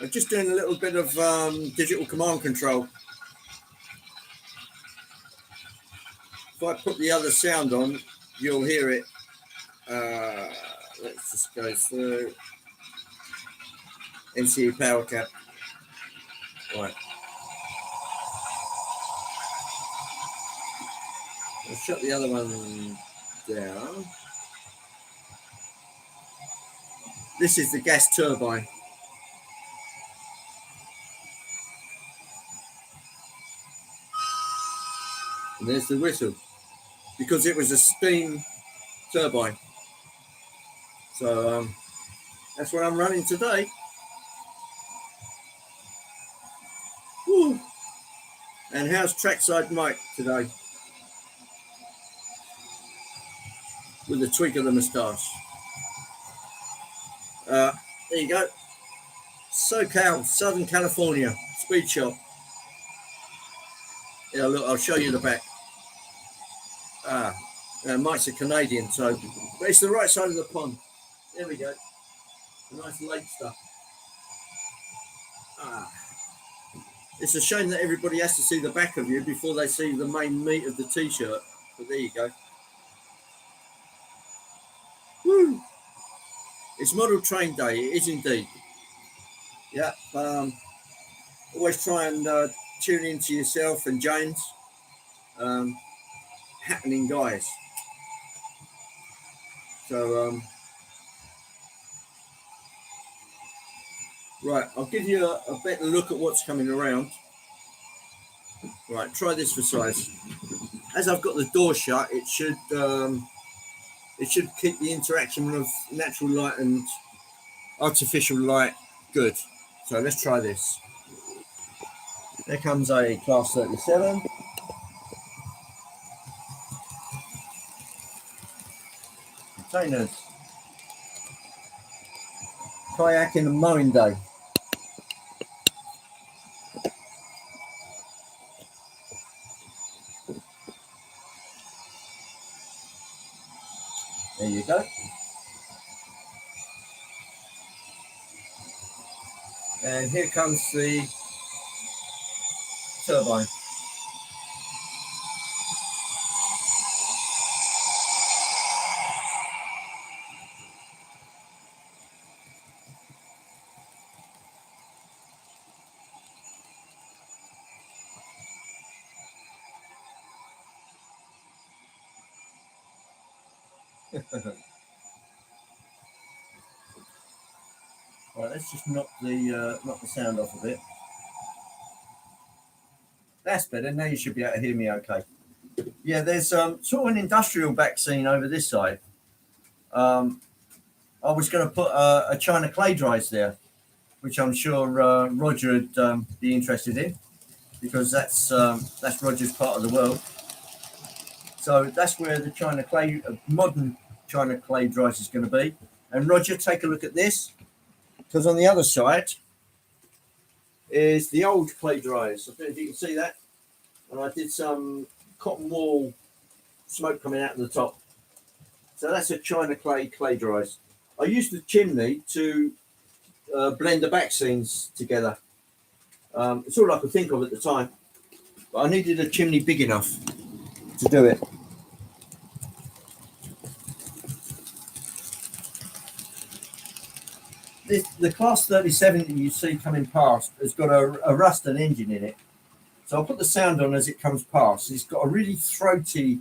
I'm just doing a little bit of digital command control. If I put the other sound on, you'll hear it. Let's just go through NCE power cap. Right. I'll shut the other one down. This is the gas turbine. And there's the whistle, because it was a steam turbine. So that's what I'm running today. Woo. And how's Trackside Mike today? With a tweak of the moustache. There you go. SoCal, Southern California, speed shop. Yeah, look, I'll show you the back. Mike's a Canadian, so but it's the right side of the pond. There we go. Nice lake stuff. It's a shame that everybody has to see the back of you before they see the main meat of the t-shirt. But there you go. Woo! It's Model Train Day. It is indeed. Yeah. Always try and tune into yourself and James. Happening guys. So right, I'll give you a better look at what's coming around. Right, try this for size. As I've got the door shut, it should keep the interaction of natural light and artificial light good. So let's try this. There comes a Class 37. Containers. Kayaking and mowing day. There you go. And here comes the turbine. Right, let's just knock the sound off a bit. That's better. Now you should be able to hear me okay. Yeah, there's sort of an industrial vaccine over this side. I was going to put a China clay dries there, which I'm sure Roger would be interested in, because that's Roger's part of the world. So that's where the China clay, modern China clay dries is going to be. And Roger, take a look at this, because on the other side is the old clay dries. I don't know if you can see that. And I did some cotton wool smoke coming out of the top. So that's a China clay dries. I used the chimney to blend the vaccines together. It's all I could think of at the time, but I needed a chimney big enough to do it. The Class 37 that you see coming past has got a Ruston engine in it, So I'll put the sound on as it comes past. It's got a really throaty,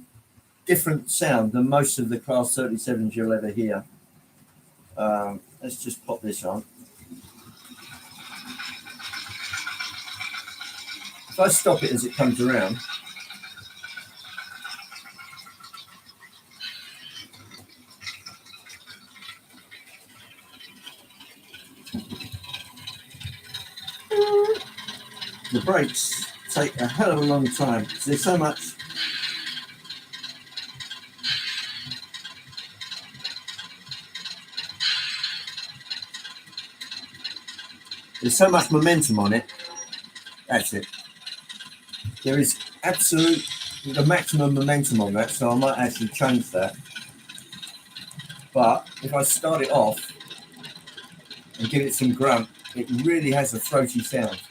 different sound than most of the Class 37s you'll ever hear. Let's just pop this on. If I stop it as it comes around, the brakes take a hell of a long time. There's so much. There's so much momentum on it. That's it. There is the maximum momentum on that, so I might actually change that. But if I start it off and give it some grunt, it really has a throaty sound.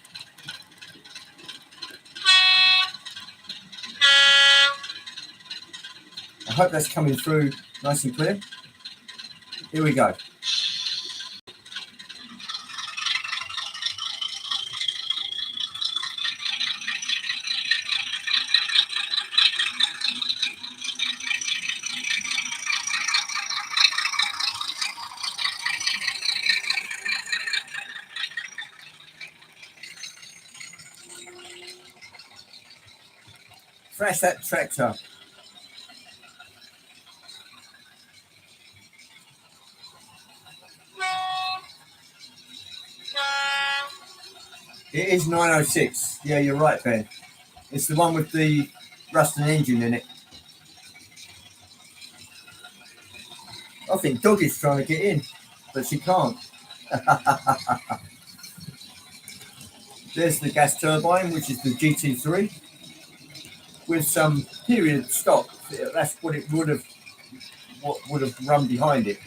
I hope that's coming through nice and clear. Here we go. Thrash that tractor. It is 906. Yeah, you're right, Ben. It's the one with the rusting engine in it. I think Dog is trying to get in, but she can't. There's the gas turbine, which is the GT3, with some period stock. That's what it would have run behind it.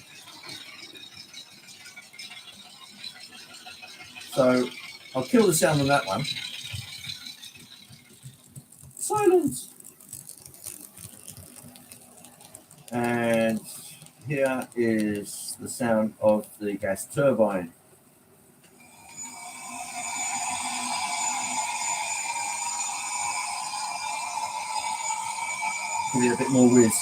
So I'll kill the sound on that one. Silence. And here is the sound of the gas turbine. Give it a bit more whiz.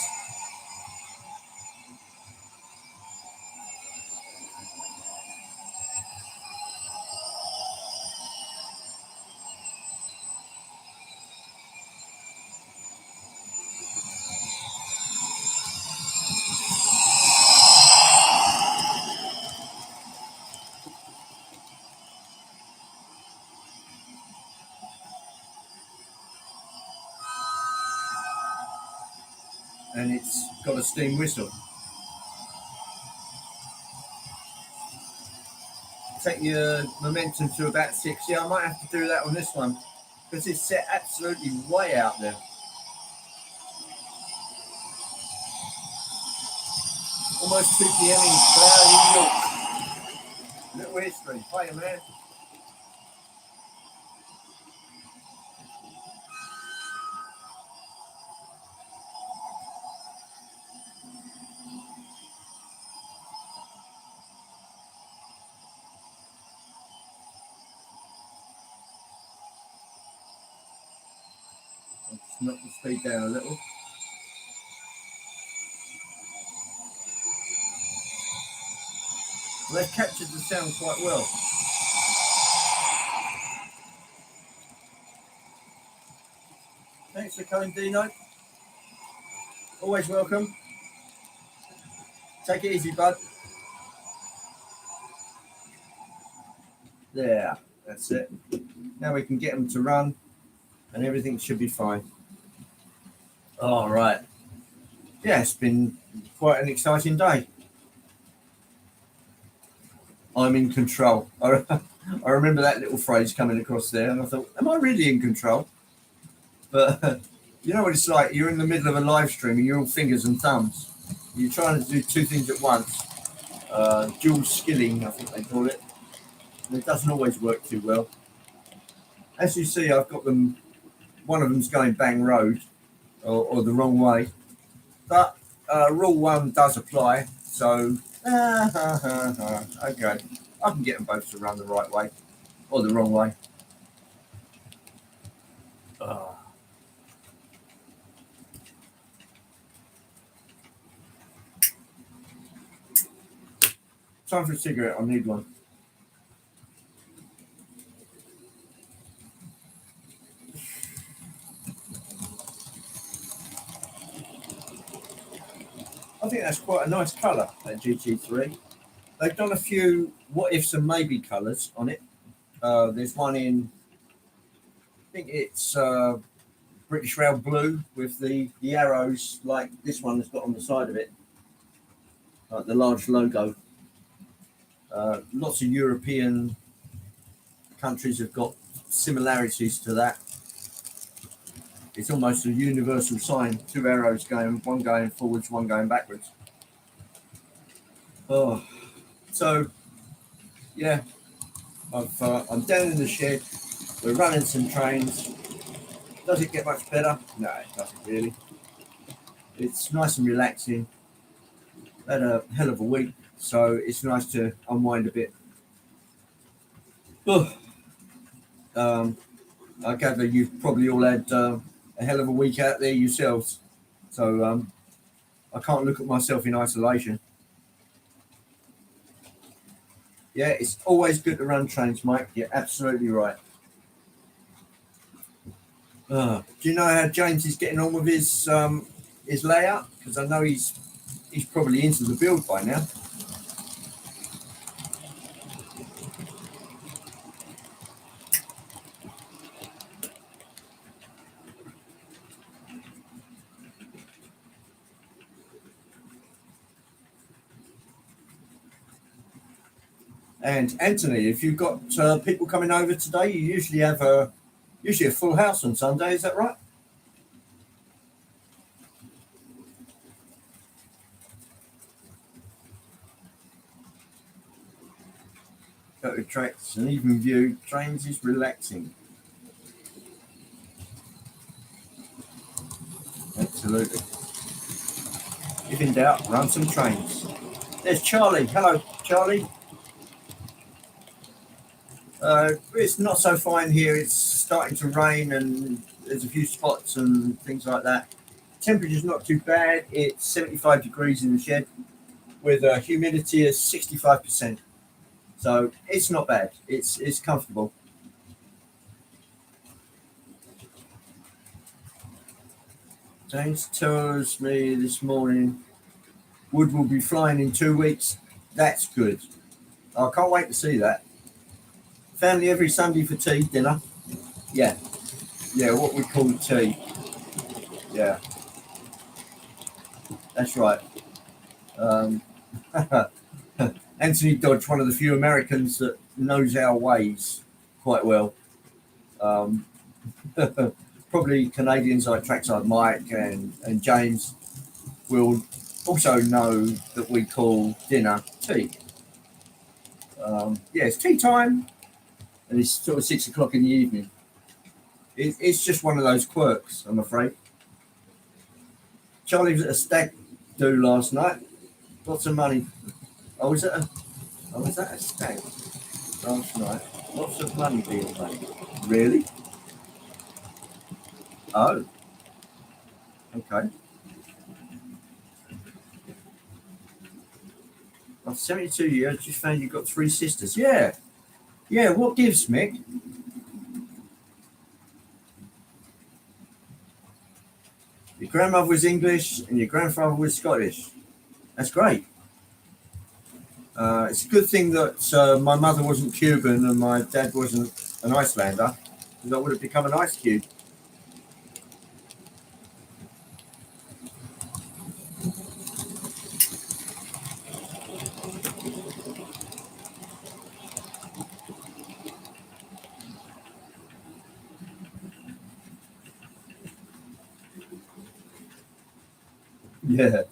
And it's got a steam whistle. Take your momentum to about 6. Yeah, I might have to do that on this one because it's set absolutely way out there. Almost 2 p.m. in cloudy York. Little history. Hiya, man. I'll just knock the speed down a little. Well, they've captured the sound quite well. Thanks for coming, Dino. Always welcome. Take it easy, bud. There, that's it. Now we can get them to run and everything should be fine. All right. Yeah, it's been quite an exciting day. I'm in control. I remember that little phrase coming across there, and I thought, am I really in control? But you know what it's like? You're in the middle of a live stream and you're all fingers and thumbs. You're trying to do 2 things at once. Dual skilling, I think they call it. And it doesn't always work too well. As you see, I've got them. One of them's going bang road or the wrong way. But rule 1 does apply. So, okay. I can get them both to run the right way or the wrong way. Ah. Time for a cigarette. I need one. I think that's quite a nice colour, that GT3. They've done a few what ifs and maybe colours on it. There's one in, I think it's British Rail blue with the arrows like this one has got on the side of it, like the large logo. Lots of European countries have got similarities to that. It's almost a universal sign, two arrows going, one going forwards, one going backwards. Oh, so yeah, I'm down in the shed. We're running some trains. Does it get much better? No, it doesn't really. It's nice and relaxing. Had a hell of a week, so it's nice to unwind a bit. Oh, I gather you've probably all had a hell of a week out there yourselves, so I can't look at myself in isolation. Yeah, it's always good to run trains, Mike. You're absolutely right. Do you know how James is getting on with his layout? Because I know he's probably into the build by now. And Anthony, if you've got people coming over today, you usually have a full house on Sunday. Is that right? Go to tracks, an even view. Trains is relaxing. Absolutely. If in doubt, run some trains. There's Charlie. Hello, Charlie. It's not so fine here. It's starting to rain and there's a few spots and things like that. Temperature's not too bad. It's 75 degrees in the shed with a humidity of 65%. So it's not bad. It's comfortable. James tells me this morning Wood will be flying in 2 weeks. That's good. I can't wait to see that. Family every Sunday for tea, dinner. Yeah. Yeah, what we call tea. Yeah. That's right. Anthony Dodge, one of the few Americans that knows our ways quite well. Probably Canadians like Trackside Mike and James will also know that we call dinner tea. Yeah, it's tea time, and it's sort of 6 o'clock in the evening. It's just one of those quirks, I'm afraid. Charlie was at a stag do last night. Lots of money. Was that a stag last night? Lots of money being made. Really? Oh. Okay. After 72 years, just found you've got 3 sisters. Yeah. Yeah, what gives, Mick? Your grandmother was English and your grandfather was Scottish. That's great. It's a good thing that my mother wasn't Cuban and my dad wasn't an Icelander, because I would have become an ice cube. Yeah.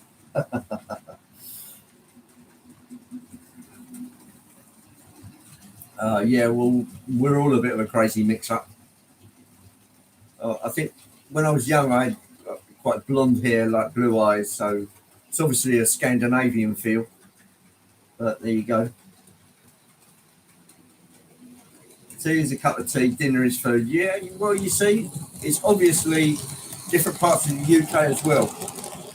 Yeah, well, we're all a bit of a crazy mix-up. I think when I was young, I had quite blonde hair, like blue eyes, so it's obviously a Scandinavian feel. But there you go. tea is a cup of tea, dinner is food. Yeah, well, you see, it's obviously different parts of the UK as well,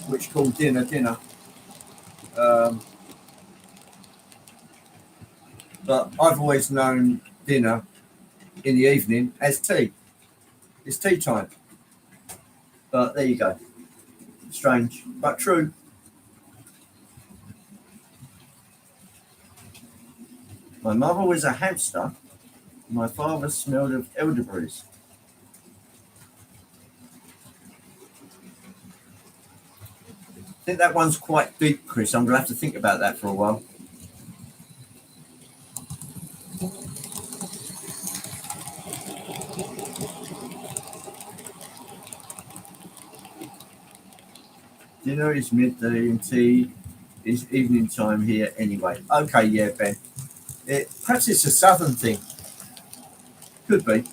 which call dinner dinner. Um, but I've always known dinner in the evening as tea. It's tea time. But there you go. Strange, but true. My mother was a hamster. My father smelled of elderberries. I think that one's quite big, Chris. I'm going to have to think about that for a while. Dinner is midday and tea is evening time here anyway. Okay, yeah, Ben. Perhaps it's a southern thing. Could be.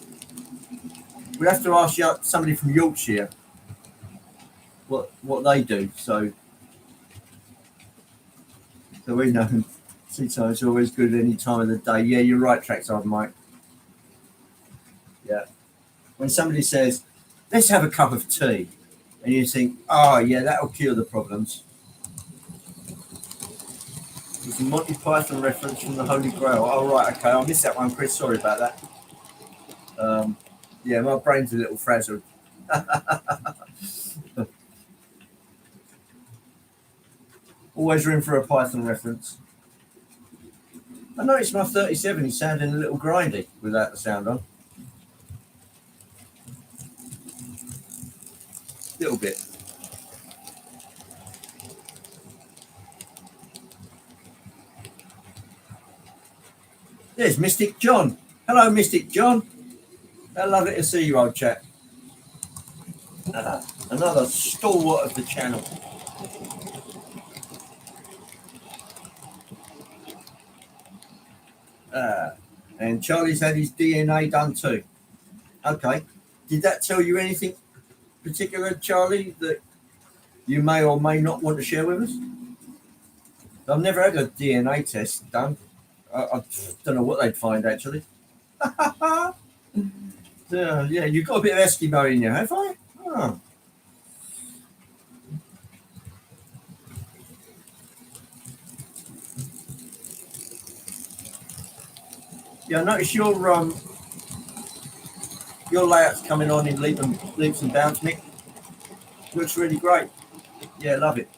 We have to ask somebody from Yorkshire what they do. So we know tea time is always good any time of the day. Yeah, you're right, Trackside Mike. Yeah. When somebody says, let's have a cup of tea, and you think, oh, yeah, that'll cure the problems. It's a Monty Python reference from the Holy Grail. Oh, right, okay, I missed that one, Chris. Sorry about that. Yeah, my brain's a little frazzled. Always room for a Python reference. I noticed my 37 is sounding a little grindy without the sound on. Little bit. There's Mystic John. Hello, Mystic John. How lovely to see you, old chap. Another stalwart of the channel. And Charlie's had his DNA done too. Okay. Did that tell you anything particular, Charlie, that you may or may not want to share with us? I've never had a DNA test done. I don't know what they'd find, actually. Yeah, you've got a bit of Eskimo in you, have I? Oh. Yeah, I notice your layout's coming on in leaps and bounds, Nick. Looks really great. Yeah, love it.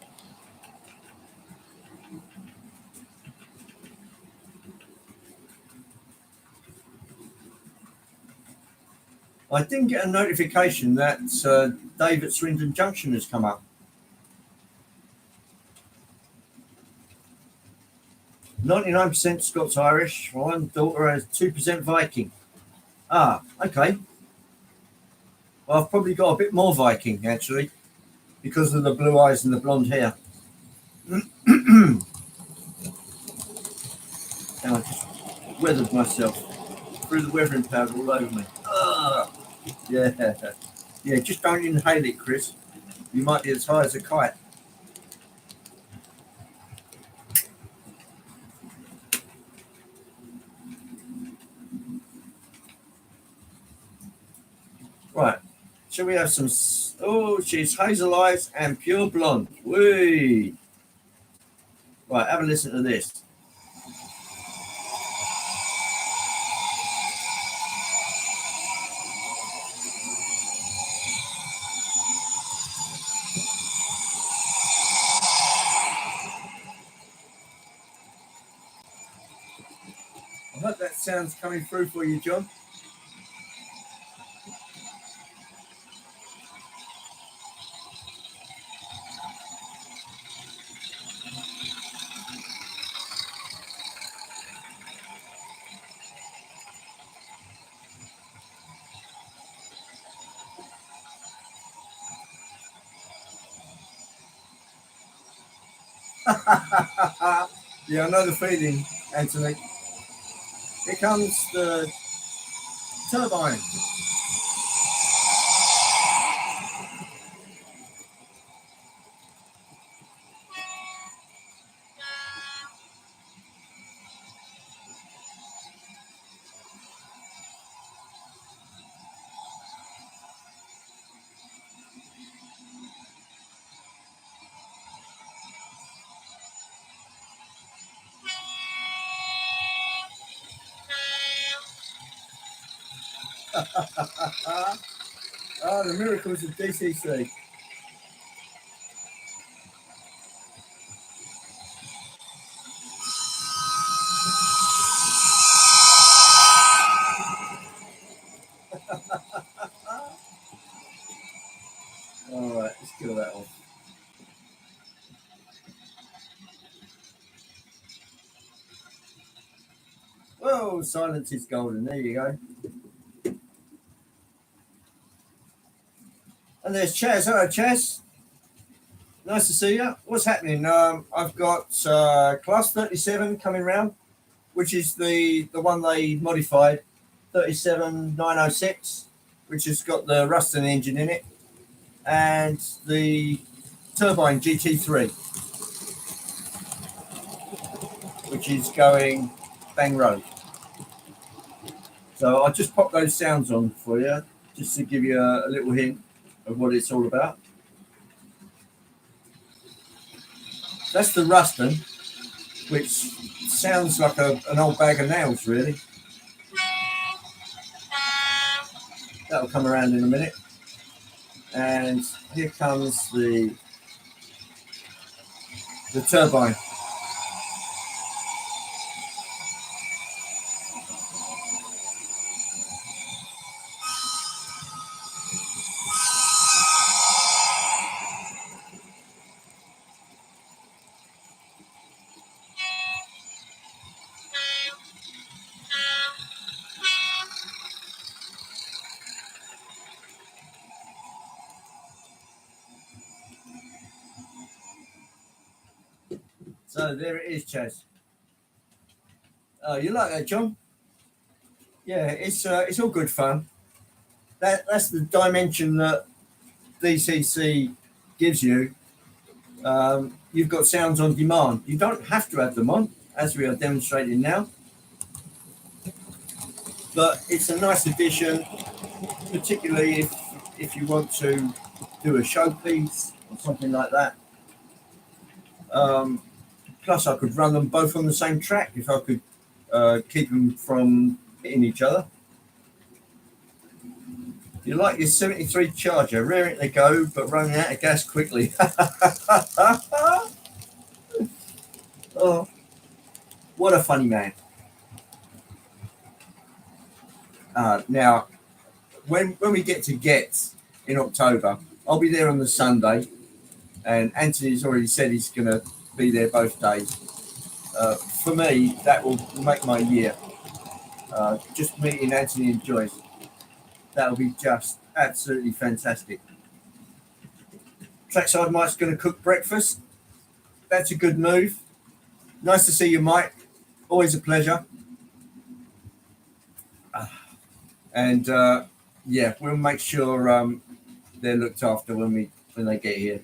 I didn't get a notification that Dave at Swindon Junction has come up. 99% Scots Irish. One daughter has 2% Viking. Ah, okay. Well, I've probably got a bit more Viking, actually, because of the blue eyes and the blonde hair. And I just weathered myself. Threw the weathering powder all over me. Yeah. Yeah, just don't inhale it, Chris. You might be as high as a kite. Right. Shall we have some... Oh, she's hazel eyes and pure blonde. Whee! Right, have a listen to this. I hope that sound's coming through for you, John. Yeah, I know the feeling, Anthony. Here comes the turbine. The miracles of DCC. All right, let's kill that one. Whoa, silence is golden. There you go. And there's Chaz. Hello, Chaz. Nice to see you. What's happening? I've got Class 37 coming round, which is the one they modified, 37906, which has got the Ruston engine in it, and the Turbine GT3, which is going Bang Road. So I'll just pop those sounds on for you, just to give you a little hint of what it's all about. That's the Ruston, which sounds like an old bag of nails, really. That'll come around in a minute. And here comes the turbine. So there it is, Chaz. Oh, you like that, John? Yeah, it's all good fun. That's the dimension that DCC gives you. You've got sounds on demand. You don't have to have them on, as we are demonstrating now. But it's a nice addition, particularly if you want to do a showpiece or something like that. Plus, I could run them both on the same track if I could keep them from hitting each other. You like your 73 Charger, rearing to go, but running out of gas quickly. Oh, what a funny man. Now, when we get to Getz in October, I'll be there on the Sunday, and Anthony's already said he's going to be there both days. For me, that will make my year. Just meeting Anthony and Joyce. That'll be just absolutely fantastic. Trackside Mike's going to cook breakfast. That's a good move. Nice to see you, Mike. Always a pleasure. And yeah, we'll make sure they're looked after when they get here.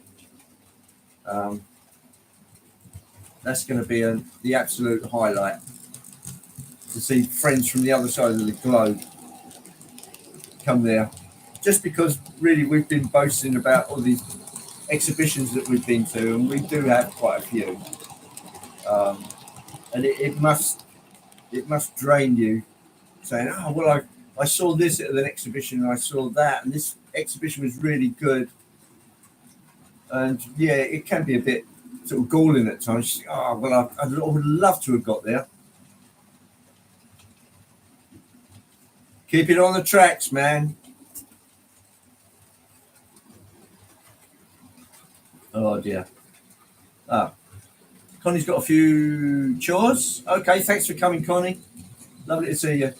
That's going to be the absolute highlight, to see friends from the other side of the globe come there. Just because really we've been boasting about all these exhibitions that we've been to, and we do have quite a few. And it must drain you, saying, oh well, I saw this at an exhibition and I saw that, and this exhibition was really good. And yeah, it can be a bit sort of galling at times. Oh well, I would love to have got there. Keep it on the tracks, man. Oh dear. Connie's got a few chores. Okay, thanks for coming, Connie. Lovely to see you.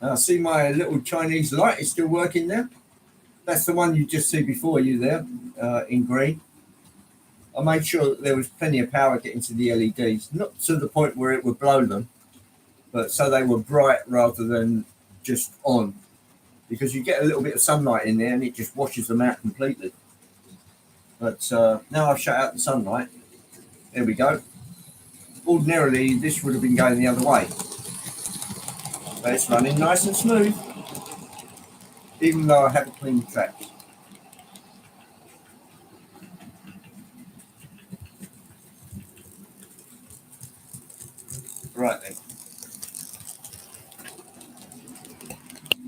I see my little Chinese light is still working there. That's the one you just see before you there, in green. I made sure that there was plenty of power getting to the LEDs, not to the point where it would blow them, but so they were bright rather than just on, because you get a little bit of sunlight in there and it just washes them out completely. But now I've shut out the sunlight. There we go. Ordinarily, this would have been going the other way. But it's running nice and smooth. even though I haven't cleaned the traps. Right then.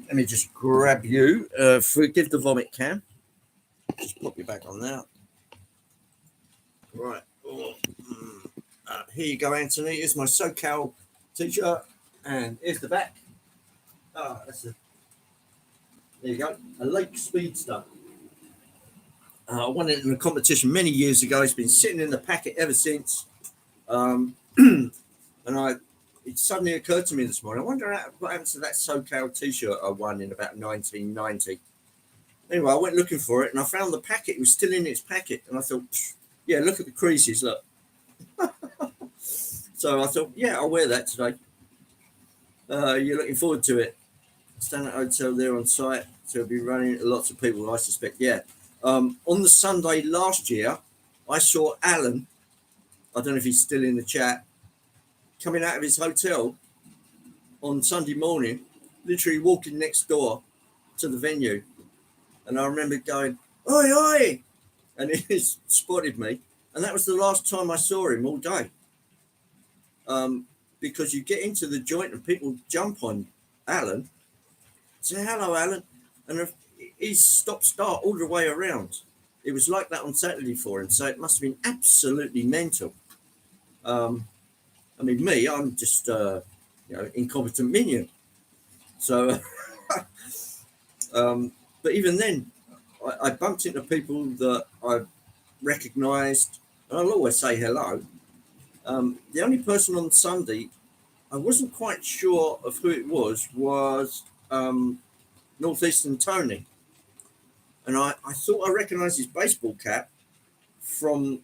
Let me just grab you. Forgive the vomit can. Just pop you back on there. Right. Oh. Here you go, Anthony. Here's my SoCal t-shirt. And here's the back. There you go. A Lake Speedster. I won it in a competition many years ago. It's been sitting in the packet ever since. And it suddenly occurred to me this morning, I wonder what happened to that SoCal t-shirt I won in about 1990. Anyway, I went looking for it and I found the packet. It was still in its packet. And I thought, yeah, look at the creases, look. So I thought, yeah, I'll wear that today. You're looking forward to it. Standard Hotel there on site. So it'll be running lots of people, I suspect. Yeah. On the Sunday last year, I saw Alan, I don't know if he's still in the chat, coming out of his hotel on Sunday morning, literally walking next door to the venue. And I remember going, oi, oi! And he spotted me. And that was the last time I saw him all day. Because you get into the joint and people jump on Alan, say, hello, Alan. And he's stop-start all the way around. It was like that on Saturday for him. So it must have been absolutely mental. I mean, me, I'm just, incompetent minion. So, but even then, I bumped into people that I recognised, and I'll always say hello. The only person on Sunday I wasn't quite sure of who it was Northeastern Tony. And I thought I recognised his baseball cap from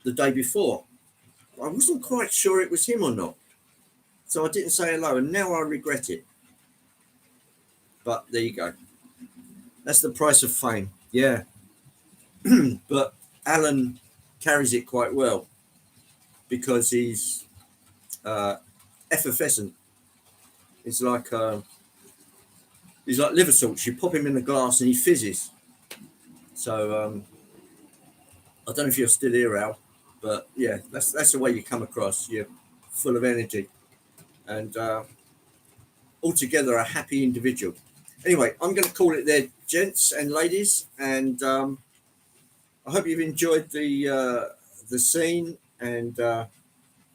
the day before. I wasn't quite sure it was him or not. So I didn't say hello, and now I regret it. But there you go. That's the price of fame. Yeah. But Alan carries it quite well because he's effervescent. He's like liver salts. You pop him in a glass and he fizzes. So I don't know if you're still here, Al, but yeah, that's the way you come across. You're full of energy and altogether a happy individual. Anyway, I'm going to call it there, gents and ladies, and I hope you've enjoyed the scene. And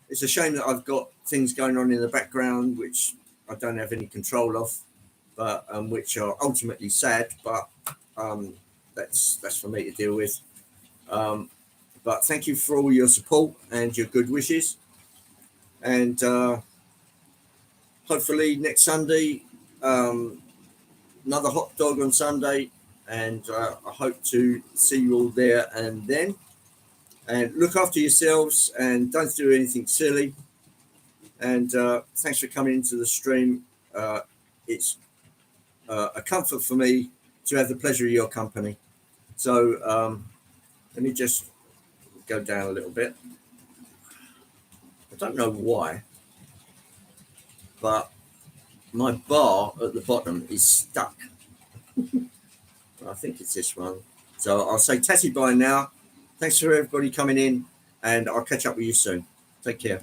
it's a shame that I've got things going on in the background which I don't have any control of, but which are ultimately sad. But that's for me to deal with. But thank you for all your support and your good wishes. And hopefully next Sunday, another hot dog on Sunday. And I hope to see you all there and then. And look after yourselves and don't do anything silly. And thanks for coming into the stream. It's a comfort for me to have the pleasure of your company. So let me just go down a little bit. I don't know why, but my bar at the bottom is stuck. I think it's this one. So I'll say tatty bye now. Thanks for everybody coming in, and I'll catch up with you soon. Take care.